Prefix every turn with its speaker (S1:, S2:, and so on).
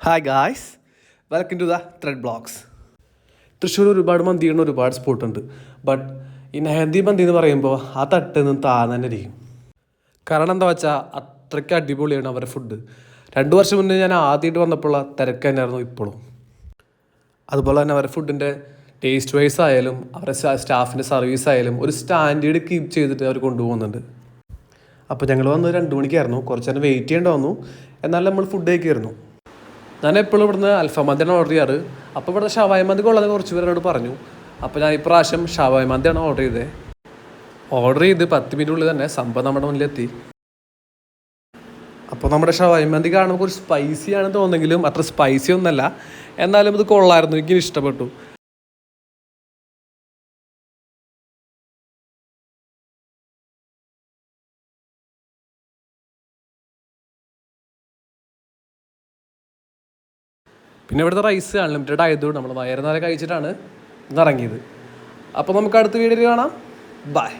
S1: Hi guys, welcome to the thread blogs. Thrissur ഒരുപാട് മന്തി ചെയ്യുന്ന ഒരുപാട് സ്പോട്ടുണ്ട്. ബട്ട് ഈ നെഹന്തി മന്തി എന്ന് പറയുമ്പോൾ ആ തട്ടിൽ നിന്ന് താന്ന് തന്നെ ഇരിക്കും. കാരണം എന്താ വെച്ചാൽ അത്രയ്ക്ക് അടിപൊളിയാണ് അവരുടെ ഫുഡ്. 2 വർഷം മുന്നേ ഞാൻ ആദ്യമായിട്ട് വന്നപ്പോൾ തിരക്ക് തന്നെയായിരുന്നു ഇപ്പോഴും. അതുപോലെ തന്നെ അവരുടെ ഫുഡിൻ്റെ ടേസ്റ്റ് വൈസ് ആയാലും അവരുടെ സ്റ്റാഫിൻ്റെ സർവീസ് ആയാലും ഒരു സ്റ്റാൻഡേർഡ് കീപ്പ് ചെയ്തിട്ട് അവർ കൊണ്ടുപോകുന്നുണ്ട്. അപ്പോൾ ഞങ്ങൾ വന്നത് 2 മണിക്കായിരുന്നു. കുറച്ച് നേരം വെയിറ്റ് ചെയ്യേണ്ടി വന്നു. എന്നാലും നമ്മൾ ഫുഡ് കഴിക്കുമായിരുന്നു. ഞാൻ എപ്പോഴും ഇവിടുന്ന് അൽഫാം മന്തിയാണ് ഓർഡർ ചെയ്യാറ്. അപ്പോൾ ഇവിടുത്തെ ഷവായ മന്തി കൊള്ളാതെ കുറച്ച് പേരോട് പറഞ്ഞു. അപ്പോൾ ഞാൻ ഇപ്രാവശ്യം ഷവായ മന്തിയാണ് ഓർഡർ ചെയ്തത്. ഓർഡർ ചെയ്ത് 10 മിനിറ്റുള്ളിൽ തന്നെ സംഭവം നമ്മുടെ മുന്നിലെത്തി. അപ്പോൾ നമ്മുടെ ഷവായ മന്തി കാണുമ്പോൾ കുറച്ച് സ്പൈസി ആണെന്ന് തോന്നുമെങ്കിലും അത്ര സ്പൈസി ഒന്നല്ല. എന്നാലും ഇത് കൊള്ളായിരുന്നു, എനിക്ക് ഇഷ്ടപ്പെട്ടു. പിന്നെ ഇവിടുത്തെ റൈസ് അൺലിമിറ്റഡ് ആയതുകൊണ്ട് നമ്മൾ വയറ് നിറയെ കഴിച്ചിട്ടാണ് ഇന്ന് ഇറങ്ങിയത്. അപ്പോൾ നമുക്ക് അടുത്ത വീഡിയോയിൽ കാണാം. ബൈ.